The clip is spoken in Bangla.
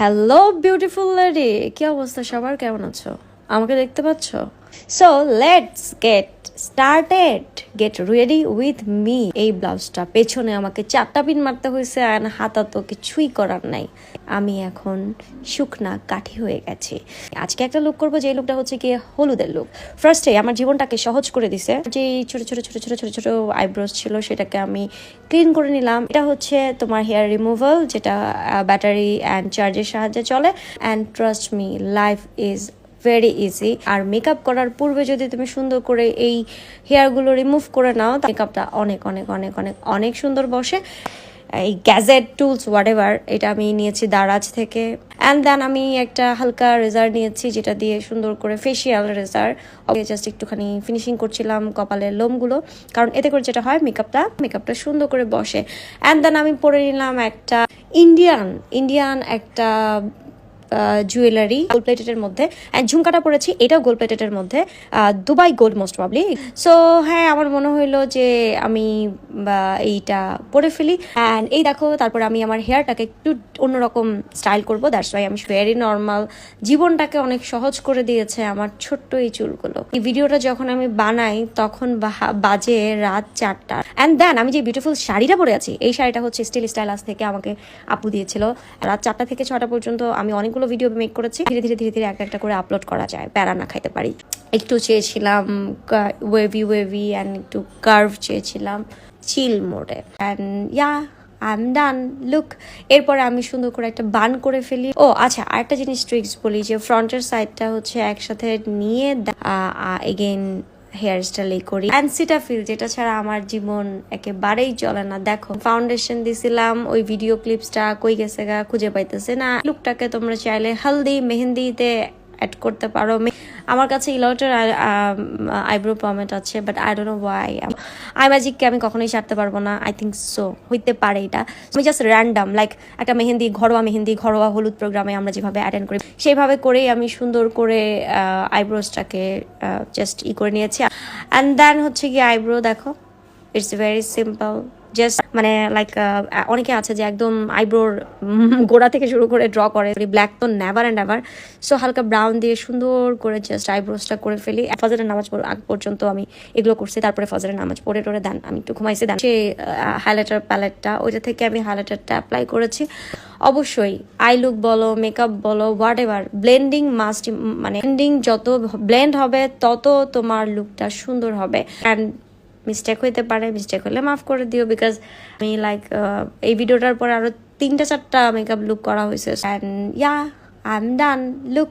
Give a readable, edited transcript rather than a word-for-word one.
হ্যালো বিউটিফুল লেডি, কি অবস্থা সবার? কেমন আছো? আমাকে দেখতে পাচ্ছ? So let's get started, get ready with me. এই ব্লাউজটা পেছনে আমাকে 4টা পিন মারতে হয়েছে, আর হাতা তো কিছুই করার নাই। আমি এখন শুকনা কাঠি হয়ে গেছি। আজকে একটা লুক করবো, যে লুকটা হচ্ছে গিয়ে হলুদের লুক। ফার্স্টে আমার জীবনটাকে সহজ করে দিছে। যে ছোট ছোট ছোট ছোট ছোট ছোট আইব্রোজ ছিল, সেটাকে আমি ক্লিন করে নিলাম। এটা হচ্ছে তোমার হেয়ার রিমুভাল, যেটা ব্যাটারি অ্যান্ড চার্জের সাহায্যে চলে। And trust me, life is very easy. আর মেকআপ করার পূর্বে যদি তুমি সুন্দর করে এই হেয়ারগুলো রিমুভ করে নাও, মেকআপটা অনেক অনেক অনেক অনেক অনেক সুন্দর বসে। এই গ্যাজেট টুলস হোয়াটএভার, এটা আমি নিয়েছি দারাজ থেকে। অ্যান্ড দেন আমি একটা হালকা রেজার নিয়েছি, যেটা দিয়ে সুন্দর করে ফেসিয়াল রেজার জাস্ট একটুখানি ফিনিশিং করছিলাম কপালের লোমগুলো, কারণ এতে করে যেটা হয় মেকআপটা সুন্দর করে বসে। অ্যান্ড দেন আমি পরে নিলাম একটা ইন্ডিয়ান একটা জুয়েলারি, গোল্ড প্লেটেডের মধ্যে। অ্যান্ড ঝুমকাটা পরেছি, এটাও গোল্ড প্লেটেডের মধ্যে, Dubai gold most probably. So হ্যাঁ, আমার মনে হইলো যে আমি এইটা পরে ফেলি। অ্যান্ড এই দেখো, তারপর আমি আমার হেয়ারটাকে একটু অন্যরকম স্টাইল করবো। দ্যাটস ওয়াই আমি ভেরি নর্মাল, জীবনটাকে অনেক সহজ করে দিয়েছে আমার ছোট্ট এই চুলগুলো। এই ভিডিওটা যখন আমি বানাই তখন বাজে রাত 4টা। অ্যান্ড দেন আমি যে বিউটিফুল শাড়িটা পরে আছি, এই শাড়িটা হচ্ছে স্টিল স্টাইলাস থেকে আমাকে আপু দিয়েছিল। রাত 4টা থেকে 6টা পর্যন্ত আমি অনেকগুলো ভিডিও মেক করেছি। ধীরে ধীরে ধীরে ধীরে একটা একটা করে আপলোড করা যায়, প্যারা না খাইতে পারি। একটু চেয়েছিলাম ওয়েভি অ্যান্ড একটু কার্ভ চেয়েছিলাম চিল মোডে। And yeah, I am done look. এরপরে আমি সুন্দর করে একটা বান করে ফেলি। ও আচ্ছা, আরেকটা জিনিস ট্রিক্স বলি, যে ফ্রন্টের সাইডটা হচ্ছে একসাথে নিয়ে এগেইন হেয়ার স্টাইল করি। অ্যান্সিটাফিল, যেটা ছাড়া আমার জীবন একেবারেই চলে না। দেখো, ফাউন্ডেশন দিছিলাম, ওই ভিডিও ক্লিপসটা কই গেছে গা, খুঁজে পাইতেছে না। লুকটাকে তোমরা চাইলে হলদি মেহেন্দিতে অ্যাড করতে পারো। আমার কাছে ইলটের আইব্রো পমেট আছে, but I don't know why. আই ম্যাজিককে আমি কখনোই ছাড়তে পারবো না। আই থিঙ্ক সো হইতে পারে এটা। আমি জাস্ট র্যান্ডাম লাইক একটা ঘরোয়া হলুদ প্রোগ্রামে আমরা যেভাবে অ্যাটেন্ড করি, সেইভাবে করেই আমি সুন্দর করে আইব্রোসটাকে জাস্ট করে নিয়েছি। অ্যান্ড দেন হচ্ছে কি আইব্রো, দেখো ইটস ভেরি সিম্পল। জাস্ট মানে লাইক অনেকে আছে যে একদম আইব্রোর গোড়া থেকে শুরু করে ড্র করে, ব্ল্যাক তো নেভার অ্যান্ড এভার। সো হালকা ব্রাউন দিয়ে সুন্দর করে জাস্ট আইব্রোসটা করে ফেলি। ফজরের নামাজ আগ পর্যন্ত আমি এগুলো করছি। তারপরে ফজরের নামাজ পড়ে দেন আমি একটু ঘুমাইছি। দেন সে হাইলাইটার প্যালেটটা, ওইটা থেকে আমি হাইলাইটারটা অ্যাপ্লাই করেছি। অবশ্যই আই লুক বলো, মেকআপ বলো, হোয়াট এভার, ব্লেন্ডিং মাস্ট, মানে ব্লেন্ডিং যত ব্লেন্ড হবে তত তোমার লুকটা সুন্দর হবে। অ্যান্ড মিস্টেক হইতে পারে, মিস্টেক হলে মাফ করে দিও, বিকজ আমি লাইক এই ভিডিওটার পর আরো 3টা 4টা মেকআপ লুক করা হয়েছে। And yeah, I am done look.